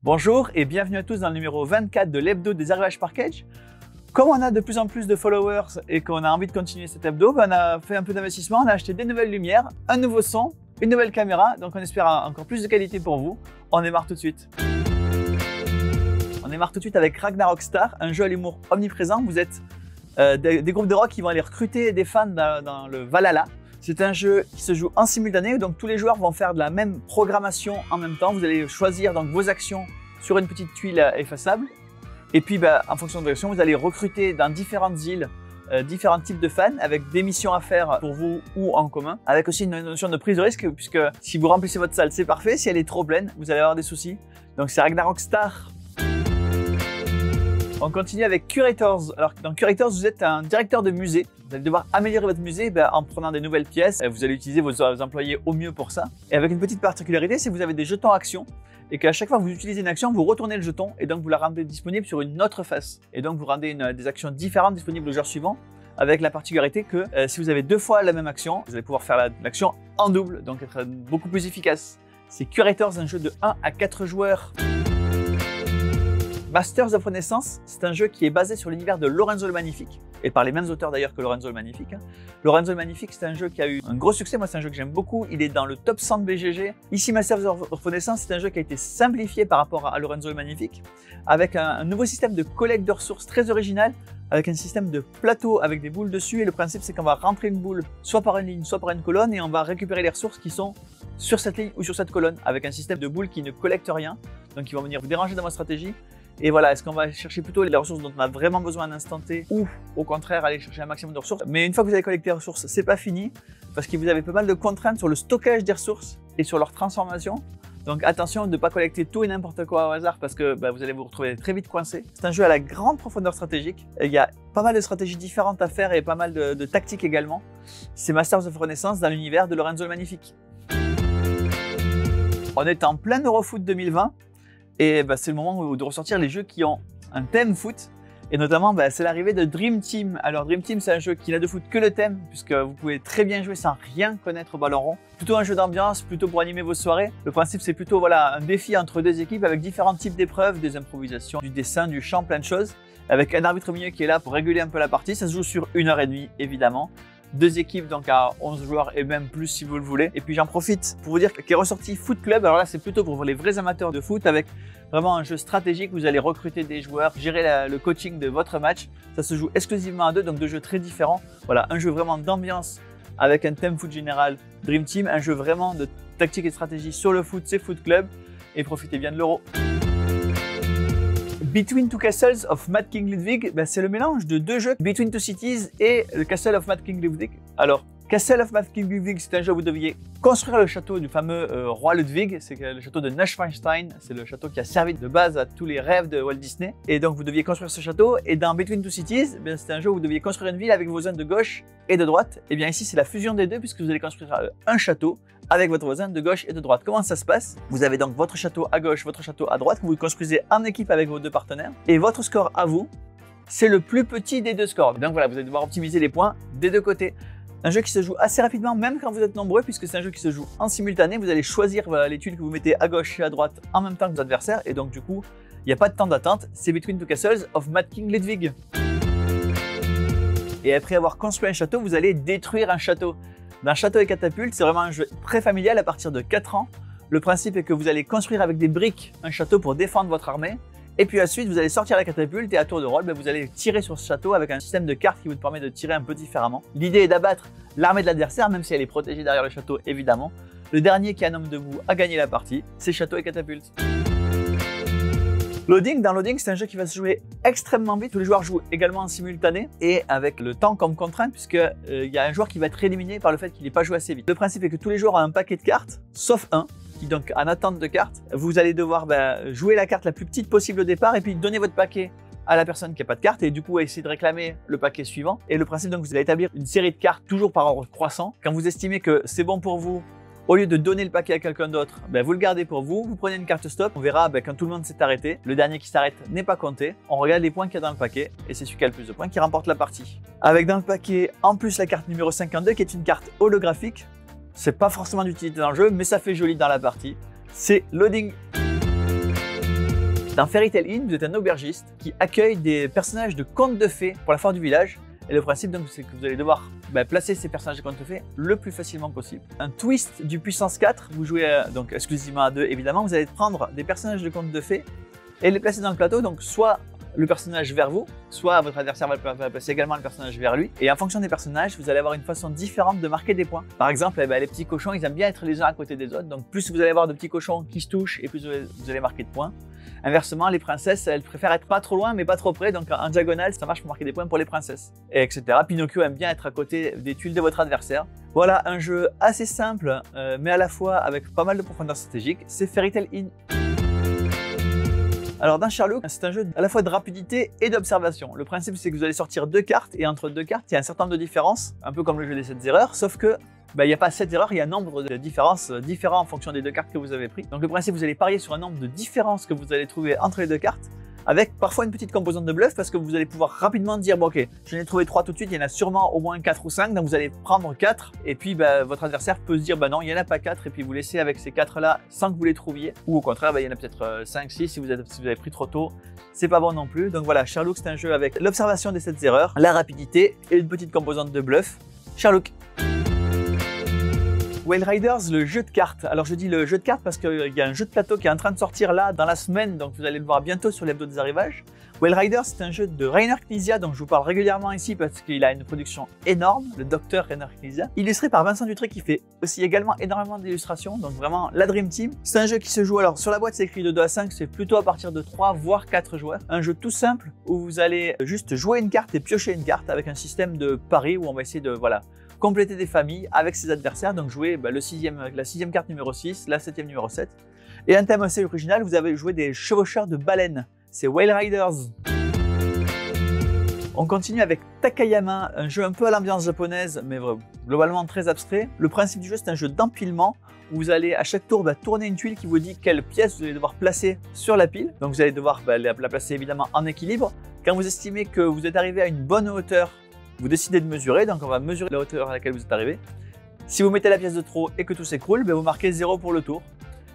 Bonjour et bienvenue à tous dans le numéro 24 de l'hebdo des arrivages par Cage. Comme on a de plus en plus de followers et qu'on a envie de continuer cet hebdo, on a fait un peu d'investissement, on a acheté des nouvelles lumières, un nouveau son, une nouvelle caméra, donc on espère encore plus de qualité pour vous. On démarre tout de suite. On démarre tout de suite avec Ragnarok Star, un jeu à l'humour omniprésent. Vous êtes des groupes de rock qui vont aller recruter des fans dans le Valhalla. C'est un jeu qui se joue en simultané, donc tous les joueurs vont faire de la même programmation en même temps. Vous allez choisir donc vos actions sur une petite tuile effaçable. Et puis en fonction de vos actions, vous allez recruter dans différentes îles différents types de fans avec des missions à faire pour vous ou en commun. Avec aussi une notion de prise de risque, puisque si vous remplissez votre salle, c'est parfait. Si elle est trop pleine, vous allez avoir des soucis. Donc c'est Ragnarok Star. On continue avec Curators. Alors dans Curators, vous êtes un directeur de musée. Vous allez devoir améliorer votre musée en prenant des nouvelles pièces. Vous allez utiliser vos employés au mieux pour ça. Et avec une petite particularité, c'est que vous avez des jetons actions et qu'à chaque fois que vous utilisez une action, vous retournez le jeton et donc vous la rendez disponible sur une autre face. Et donc vous rendez des actions différentes disponibles au joueur suivant, avec la particularité que si vous avez deux fois la même action, vous allez pouvoir faire l'action en double, donc être beaucoup plus efficace. C'est Curators, un jeu de 1 à 4 joueurs. Masters of Renaissance, c'est un jeu qui est basé sur l'univers de Lorenzo le Magnifique, et par les mêmes auteurs d'ailleurs que Lorenzo le Magnifique. Lorenzo le Magnifique, c'est un jeu qui a eu un gros succès, moi c'est un jeu que j'aime beaucoup, il est dans le top 100 de BGG. Ici, Masters of Renaissance, c'est un jeu qui a été simplifié par rapport à Lorenzo le Magnifique, avec un nouveau système de collecte de ressources très original, avec un système de plateau avec des boules dessus, et le principe c'est qu'on va rentrer une boule soit par une ligne, soit par une colonne, et on va récupérer les ressources qui sont sur cette ligne ou sur cette colonne, avec un système de boules qui ne collecte rien, donc qui vont venir vous déranger dans votre stratégie. Et voilà, est-ce qu'on va chercher plutôt les ressources dont on a vraiment besoin à un instant T ou au contraire aller chercher un maximum de ressources. Mais une fois que vous avez collecté les ressources, c'est pas fini parce que vous avez pas mal de contraintes sur le stockage des ressources et sur leur transformation. Donc attention de ne pas collecter tout et n'importe quoi au hasard parce que vous allez vous retrouver très vite coincé. C'est un jeu à la grande profondeur stratégique. Il y a pas mal de stratégies différentes à faire et pas mal de tactiques également. C'est Masters of Renaissance dans l'univers de Lorenzo le Magnifique. On est en plein Eurofoot 2020. Et c'est le moment de ressortir les jeux qui ont un thème foot. Et notamment, c'est l'arrivée de Dream Team. Alors Dream Team, c'est un jeu qui n'a de foot que le thème, puisque vous pouvez très bien jouer sans rien connaître au ballon rond. Plutôt un jeu d'ambiance, plutôt pour animer vos soirées. Le principe, c'est plutôt un défi entre deux équipes avec différents types d'épreuves, des improvisations, du dessin, du chant, plein de choses. Avec un arbitre au milieu qui est là pour réguler un peu la partie. Ça se joue sur 1h30, évidemment. Deux équipes donc à 11 joueurs et même plus si vous le voulez. Et puis j'en profite pour vous dire qu'est ressorti Foot Club. Alors là c'est plutôt pour les vrais amateurs de foot avec vraiment un jeu stratégique. Vous allez recruter des joueurs, gérer le coaching de votre match. Ça se joue exclusivement à deux, donc deux jeux très différents. Voilà, un jeu vraiment d'ambiance avec un thème foot général Dream Team. Un jeu vraiment de tactique et de stratégie sur le foot, c'est Foot Club. Et profitez bien de l'euro. Between Two Castles of Mad King Ludwig, c'est le mélange de deux jeux, Between Two Cities et le Castle of Mad King Ludwig. Alors, Castle of Mad King Ludwig, c'est un jeu où vous deviez construire le château du fameux roi Ludwig, c'est le château de Neuschwanstein, c'est le château qui a servi de base à tous les rêves de Walt Disney. Et donc vous deviez construire ce château, et dans Between Two Cities, c'est un jeu où vous deviez construire une ville avec vos zones de gauche et de droite. Et bien ici c'est la fusion des deux puisque vous allez construire un château avec votre voisin de gauche et de droite. Comment ça se passe? Vous avez donc votre château à gauche, votre château à droite, que vous construisez en équipe avec vos deux partenaires. Et votre score à vous, c'est le plus petit des deux scores. Donc voilà, vous allez devoir optimiser les points des deux côtés. Un jeu qui se joue assez rapidement, même quand vous êtes nombreux, puisque c'est un jeu qui se joue en simultané. Vous allez choisir les tuiles que vous mettez à gauche et à droite en même temps que vos adversaires. Et donc du coup, il n'y a pas de temps d'attente. C'est Between Two Castles of Mad King Ludwig. Et après avoir construit un château, vous allez détruire un château. Dans Château et Catapulte, c'est vraiment un jeu très familial à partir de 4 ans. Le principe est que vous allez construire avec des briques un château pour défendre votre armée. Et puis ensuite, vous allez sortir la catapulte et à tour de rôle, vous allez tirer sur ce château avec un système de cartes qui vous permet de tirer un peu différemment. L'idée est d'abattre l'armée de l'adversaire, même si elle est protégée derrière le château, évidemment. Le dernier qui a un homme debout a gagné la partie, c'est Château et Catapulte. Loading, dans Loading, c'est un jeu qui va se jouer extrêmement vite. Tous les joueurs jouent également en simultané et avec le temps comme contrainte, puisqu'il y a un joueur qui va être éliminé par le fait qu'il n'ait pas joué assez vite. Le principe est que tous les joueurs ont un paquet de cartes, sauf un, qui donc en attente de cartes. Vous allez devoir jouer la carte la plus petite possible au départ et puis donner votre paquet à la personne qui n'a pas de carte et du coup essayer de réclamer le paquet suivant. Et le principe donc vous allez établir une série de cartes toujours par ordre croissant. Quand vous estimez que c'est bon pour vous, au lieu de donner le paquet à quelqu'un d'autre, vous le gardez pour vous, vous prenez une carte stop, on verra quand tout le monde s'est arrêté. Le dernier qui s'arrête n'est pas compté, on regarde les points qu'il y a dans le paquet et c'est celui qui a le plus de points qui remporte la partie. Avec dans le paquet en plus la carte numéro 52 qui est une carte holographique. C'est pas forcément d'utilité dans le jeu mais ça fait joli dans la partie. C'est Loading. Dans Fairy Tail Inn, vous êtes un aubergiste qui accueille des personnages de contes de fées pour la foire du village. Et le principe, donc, c'est que vous allez devoir placer ces personnages de contes de fées le plus facilement possible. Un twist du puissance 4, vous jouez donc exclusivement à 2 évidemment, vous allez prendre des personnages de contes de fées et les placer dans le plateau, donc soit le personnage vers vous, soit votre adversaire va placer également le personnage vers lui. Et en fonction des personnages, vous allez avoir une façon différente de marquer des points. Par exemple, les petits cochons, ils aiment bien être les uns à côté des autres. Donc plus vous allez avoir de petits cochons qui se touchent et plus vous allez marquer de points. Inversement, les princesses, elles préfèrent être pas trop loin mais pas trop près. Donc en diagonale, ça marche pour marquer des points pour les princesses, et etc. Pinocchio aime bien être à côté des tuiles de votre adversaire. Voilà un jeu assez simple, mais à la fois avec pas mal de profondeur stratégique. C'est Fairy Tail Inn. Alors dans Sherlock, c'est un jeu à la fois de rapidité et d'observation. Le principe, c'est que vous allez sortir 2 cartes et entre 2 cartes, il y a un certain nombre de différences, un peu comme le jeu des 7 erreurs, sauf que il n'y a pas 7 erreurs, il y a un nombre de différences différents en fonction des 2 cartes que vous avez prises. Donc le principe, vous allez parier sur un nombre de différences que vous allez trouver entre les 2 cartes, avec parfois une petite composante de bluff parce que vous allez pouvoir rapidement dire bon ok, je n'ai trouvé 3 tout de suite, il y en a sûrement au moins 4 ou 5, donc vous allez prendre 4 et puis votre adversaire peut se dire non, il n'y en a pas 4 et puis vous laissez avec ces 4 là sans que vous les trouviez, ou au contraire il y en a peut-être 5, 6 si vous avez pris trop tôt, c'est pas bon non plus. Donc voilà, Sherlock, c'est un jeu avec l'observation des 7 erreurs, la rapidité et une petite composante de bluff. Sherlock. Whale Riders, le jeu de cartes. Alors je dis le jeu de cartes parce qu'il y a un jeu de plateau qui est en train de sortir là dans la semaine, donc vous allez le voir bientôt sur l'hebdo des arrivages. Whale Riders, c'est un jeu de Rainer Knizia, dont je vous parle régulièrement ici parce qu'il a une production énorme, le docteur Rainer Knizia, illustré par Vincent Dutré qui fait aussi également énormément d'illustrations, donc vraiment la Dream Team. C'est un jeu qui se joue, alors sur la boîte c'est écrit de 2 à 5, c'est plutôt à partir de 3 voire 4 joueurs. Un jeu tout simple où vous allez juste jouer une carte et piocher une carte avec un système de paris où on va essayer de compléter des familles avec ses adversaires, donc jouer la 6e carte numéro 6, la 7e numéro 7. Et un thème assez original, vous avez joué des chevaucheurs de baleines, c'est Whale Riders. On continue avec Takayama, un jeu un peu à l'ambiance japonaise, mais globalement très abstrait. Le principe du jeu, c'est un jeu d'empilement, où vous allez à chaque tour tourner une tuile qui vous dit quelle pièce vous allez devoir placer sur la pile. Donc vous allez devoir la placer évidemment en équilibre. Quand vous estimez que vous êtes arrivé à une bonne hauteur, vous décidez de mesurer, donc on va mesurer la hauteur à laquelle vous êtes arrivé. Si vous mettez la pièce de trop et que tout s'écroule, vous marquez 0 pour le tour.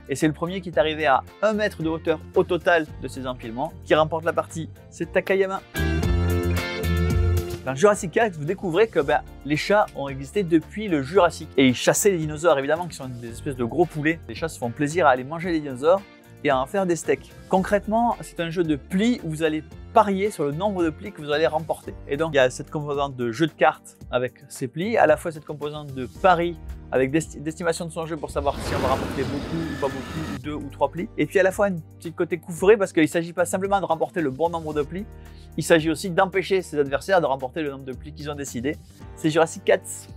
Et c'est le premier qui est arrivé à 1 mètre de hauteur au total de ces empilements qui remporte la partie. C'est Takayama. Dans Jurassic Park, vous découvrez que les chats ont existé depuis le Jurassique. Et ils chassaient les dinosaures, évidemment, qui sont des espèces de gros poulets. Les chats se font plaisir à aller manger les dinosaures et à en faire des steaks. Concrètement, c'est un jeu de plis où vous allez parier sur le nombre de plis que vous allez remporter. Et donc, il y a cette composante de jeu de cartes avec ces plis, à la fois cette composante de pari avec d'estimation de son jeu pour savoir si on va remporter beaucoup ou pas beaucoup, ou 2 ou 3 plis. Et puis à la fois un petit côté coup fourré parce qu'il ne s'agit pas simplement de remporter le bon nombre de plis, il s'agit aussi d'empêcher ses adversaires de remporter le nombre de plis qu'ils ont décidé. C'est Jurassic Cats.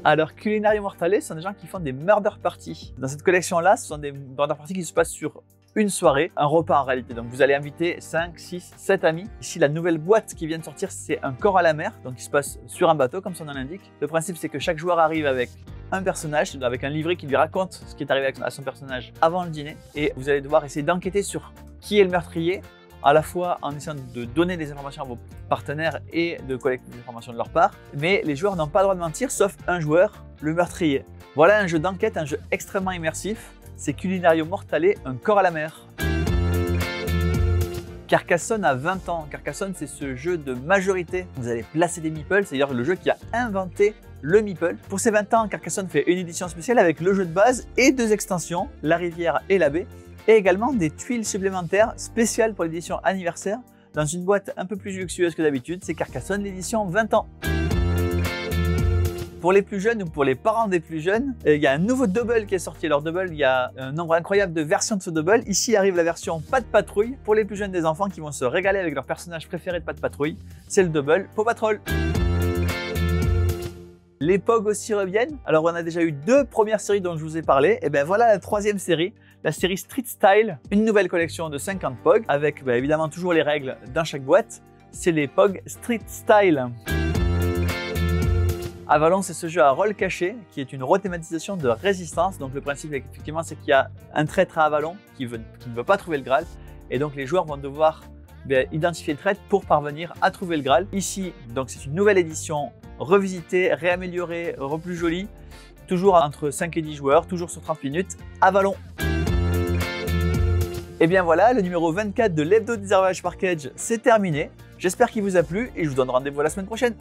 Alors, Culinario Mortale, ce sont des gens qui font des murder parties. Dans cette collection-là, ce sont des murder parties qui se passent sur une soirée, un repas en réalité. Donc vous allez inviter 5, 6, 7 amis. Ici, la nouvelle boîte qui vient de sortir, c'est un corps à la mer, donc qui se passe sur un bateau, comme son nom l'indique. Le principe, c'est que chaque joueur arrive avec un personnage, avec un livret qui lui raconte ce qui est arrivé à son personnage avant le dîner. Et vous allez devoir essayer d'enquêter sur qui est le meurtrier, à la fois en essayant de donner des informations à vos partenaires et de collecter des informations de leur part. Mais les joueurs n'ont pas le droit de mentir, sauf un joueur, le meurtrier. Voilà un jeu d'enquête, un jeu extrêmement immersif. C'est Culinario Mortale, un corps à la mer. Carcassonne a 20 ans. Carcassonne, c'est ce jeu de majorité. Vous allez placer des meeples, c'est d'ailleurs le jeu qui a inventé le meeple. Pour ses 20 ans, Carcassonne fait une édition spéciale avec le jeu de base et 2 extensions, la rivière et la baie, et également des tuiles supplémentaires spéciales pour l'édition anniversaire dans une boîte un peu plus luxueuse que d'habitude. C'est Carcassonne, l'édition 20 ans. Pour les plus jeunes ou pour les parents des plus jeunes, il y a un nouveau double qui est sorti. Alors double, il y a un nombre incroyable de versions de ce double. Ici arrive la version Pas de Patrouille pour les plus jeunes des enfants qui vont se régaler avec leur personnage préféré de Pas de Patrouille. C'est le double Paw Patrol. Les POG aussi reviennent. Alors on a déjà eu 2 premières séries dont je vous ai parlé. Et bien voilà la 3e série, la série Street Style, une nouvelle collection de 50 POG avec évidemment toujours les règles dans chaque boîte. C'est les POG Street Style. Avalon, c'est ce jeu à rôle caché qui est une rethématisation de résistance. Donc le principe effectivement c'est qu'il y a un traître à Avalon qui ne veut pas trouver le Graal et donc les joueurs vont devoir identifier le traître pour parvenir à trouver le Graal. Ici, donc c'est une nouvelle édition revisitée, réaméliorée, plus jolie, toujours entre 5 et 10 joueurs, toujours sur 30 minutes. Avalon. Et bien voilà, le numéro 24 de l'Hebdo Désherbage par Kedge, c'est terminé. J'espère qu'il vous a plu et je vous donne rendez-vous la semaine prochaine.